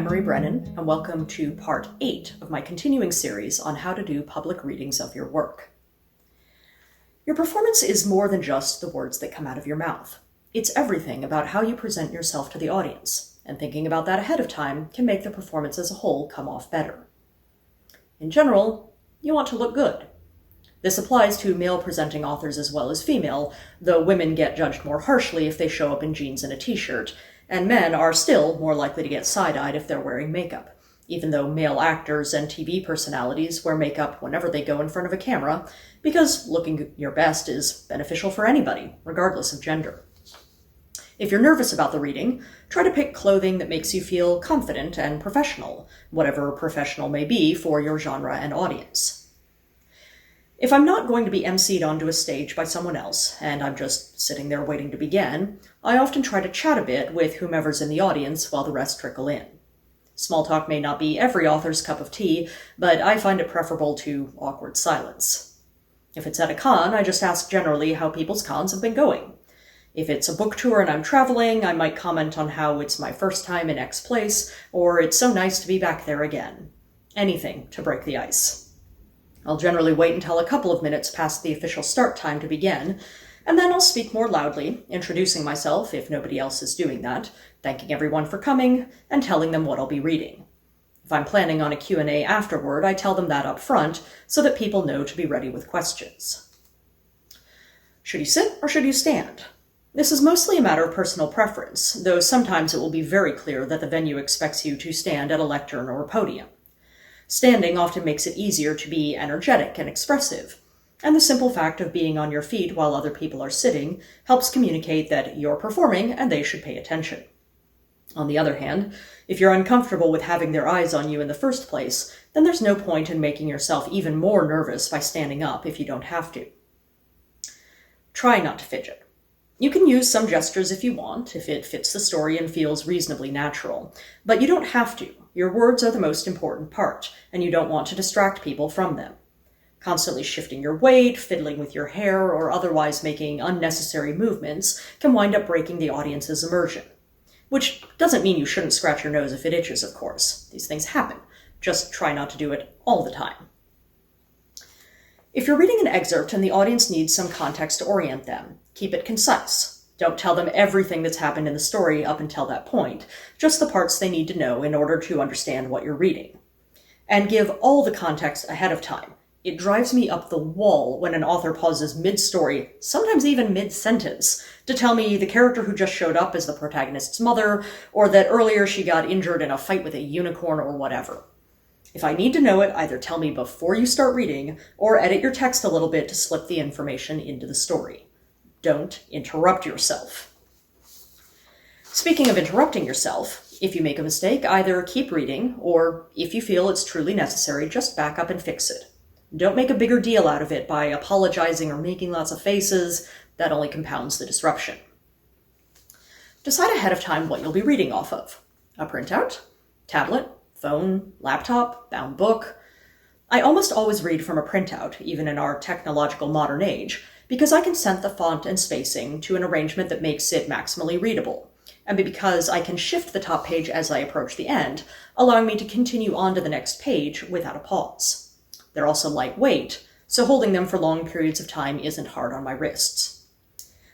I'm Marie Brennan, and welcome to part 8 of my continuing series on how to do public readings of your work. Your performance is more than just the words that come out of your mouth. It's everything about how you present yourself to the audience, and thinking about that ahead of time can make the performance as a whole come off better. In general, you want to look good. This applies to male-presenting authors as well as female, though women get judged more harshly if they show up in jeans and a t-shirt, and men are still more likely to get side-eyed if they're wearing makeup, even though male actors and TV personalities wear makeup whenever they go in front of a camera, because looking your best is beneficial for anybody, regardless of gender. If you're nervous about the reading, try to pick clothing that makes you feel confident and professional, whatever professional may be for your genre and audience. If I'm not going to be emceed onto a stage by someone else, and I'm just sitting there waiting to begin, I often try to chat a bit with whomever's in the audience while the rest trickle in. Small talk may not be every author's cup of tea, but I find it preferable to awkward silence. If it's at a con, I just ask generally how people's cons have been going. If it's a book tour and I'm traveling, I might comment on how it's my first time in X place, or it's so nice to be back there again. Anything to break the ice. I'll generally wait until a couple of minutes past the official start time to begin, and then I'll speak more loudly, introducing myself if nobody else is doing that, thanking everyone for coming, and telling them what I'll be reading. If I'm planning on a Q&A afterward, I tell them that up front so that people know to be ready with questions. Should you sit or should you stand? This is mostly a matter of personal preference, though sometimes it will be very clear that the venue expects you to stand at a lectern or a podium. Standing often makes it easier to be energetic and expressive, and the simple fact of being on your feet while other people are sitting helps communicate that you're performing and they should pay attention. On the other hand, if you're uncomfortable with having their eyes on you in the first place, then there's no point in making yourself even more nervous by standing up if you don't have to. Try not to fidget. You can use some gestures if you want, if it fits the story and feels reasonably natural, but you don't have to. Your words are the most important part, and you don't want to distract people from them. Constantly shifting your weight, fiddling with your hair, or otherwise making unnecessary movements can wind up breaking the audience's immersion. Which doesn't mean you shouldn't scratch your nose if it itches, of course. These things happen. Just try not to do it all the time. If you're reading an excerpt and the audience needs some context to orient them, keep it concise. Don't tell them everything that's happened in the story up until that point, just the parts they need to know in order to understand what you're reading. And give all the context ahead of time. It drives me up the wall when an author pauses mid-story, sometimes even mid-sentence, to tell me the character who just showed up is the protagonist's mother, or that earlier she got injured in a fight with a unicorn or whatever. If I need to know it, either tell me before you start reading, or edit your text a little bit to slip the information into the story. Don't interrupt yourself. Speaking of interrupting yourself, if you make a mistake, either keep reading, or if you feel it's truly necessary, just back up and fix it. Don't make a bigger deal out of it by apologizing or making lots of faces. That only compounds the disruption. Decide ahead of time what you'll be reading off of. A printout, tablet, phone, laptop, bound book. I almost always read from a printout, even in our technological modern age, because I can set the font and spacing to an arrangement that makes it maximally readable, and because I can shift the top page as I approach the end, allowing me to continue on to the next page without a pause. They're also lightweight, so holding them for long periods of time isn't hard on my wrists.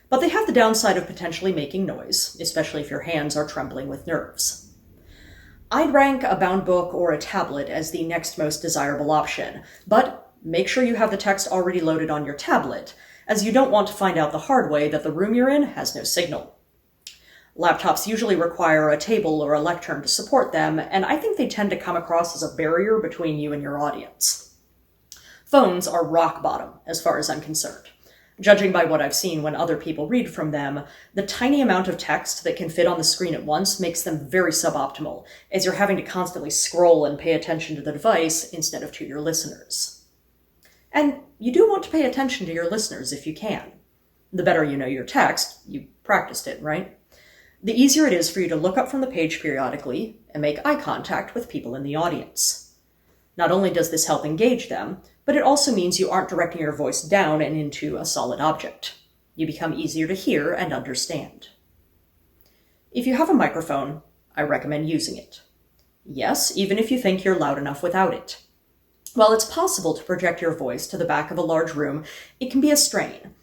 But they have the downside of potentially making noise, especially if your hands are trembling with nerves. I'd rank a bound book or a tablet as the next most desirable option, but make sure you have the text already loaded on your tablet, as you don't want to find out the hard way that the room you're in has no signal. Laptops usually require a table or a lectern to support them, and I think they tend to come across as a barrier between you and your audience. Phones are rock bottom, as far as I'm concerned. Judging by what I've seen when other people read from them, the tiny amount of text that can fit on the screen at once makes them very suboptimal, as you're having to constantly scroll and pay attention to the device instead of to your listeners. And you do want to pay attention to your listeners if you can. The better you know your text, you practiced it, right? The easier it is for you to look up from the page periodically and make eye contact with people in the audience. Not only does this help engage them, but it also means you aren't directing your voice down and into a solid object. You become easier to hear and understand. If you have a microphone, I recommend using it. Yes, even if you think you're loud enough without it. While it's possible to project your voice to the back of a large room, it can be a strain.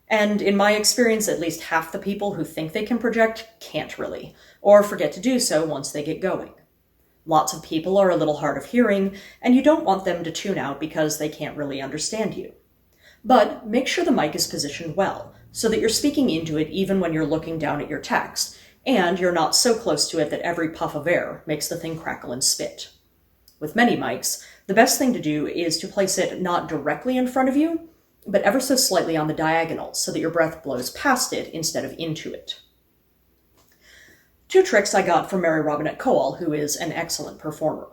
And in my experience, at least half the people who think they can project can't really, or forget to do so once they get going. Lots of people are a little hard of hearing, and you don't want them to tune out because they can't really understand you. But make sure the mic is positioned well, so that you're speaking into it even when you're looking down at your text, and you're not so close to it that every puff of air makes the thing crackle and spit. With many mics, the best thing to do is to place it not directly in front of you, but ever so slightly on the diagonal so that your breath blows past it instead of into it. 2 tricks I got from Mary Robinette Kowal, who is an excellent performer.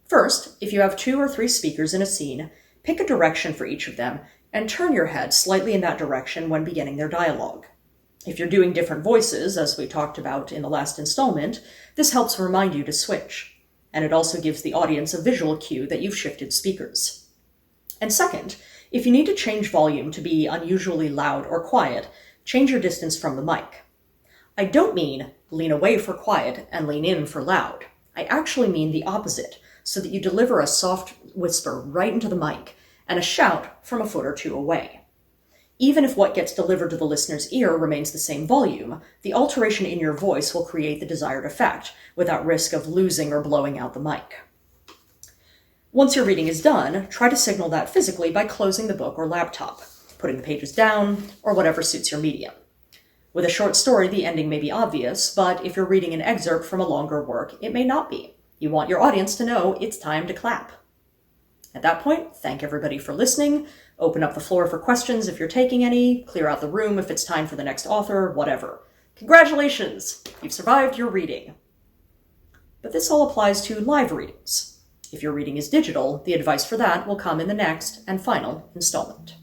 First, if you have 2 or 3 speakers in a scene, pick a direction for each of them and turn your head slightly in that direction when beginning their dialogue. If you're doing different voices, as we talked about in the last installment, this helps remind you to switch. And it also gives the audience a visual cue that you've shifted speakers. And second, if you need to change volume to be unusually loud or quiet, change your distance from the mic. I don't mean lean away for quiet and lean in for loud. I actually mean the opposite, so that you deliver a soft whisper right into the mic and a shout from a foot or 2 away. Even if what gets delivered to the listener's ear remains the same volume, the alteration in your voice will create the desired effect without risk of losing or blowing out the mic. Once your reading is done, try to signal that physically by closing the book or laptop, putting the pages down, or whatever suits your medium. With a short story, the ending may be obvious, but if you're reading an excerpt from a longer work, it may not be. You want your audience to know it's time to clap. At that point, thank everybody for listening, open up the floor for questions if you're taking any, clear out the room if it's time for the next author, whatever. Congratulations! You've survived your reading. But this all applies to live readings. If your reading is digital, the advice for that will come in the next and final installment.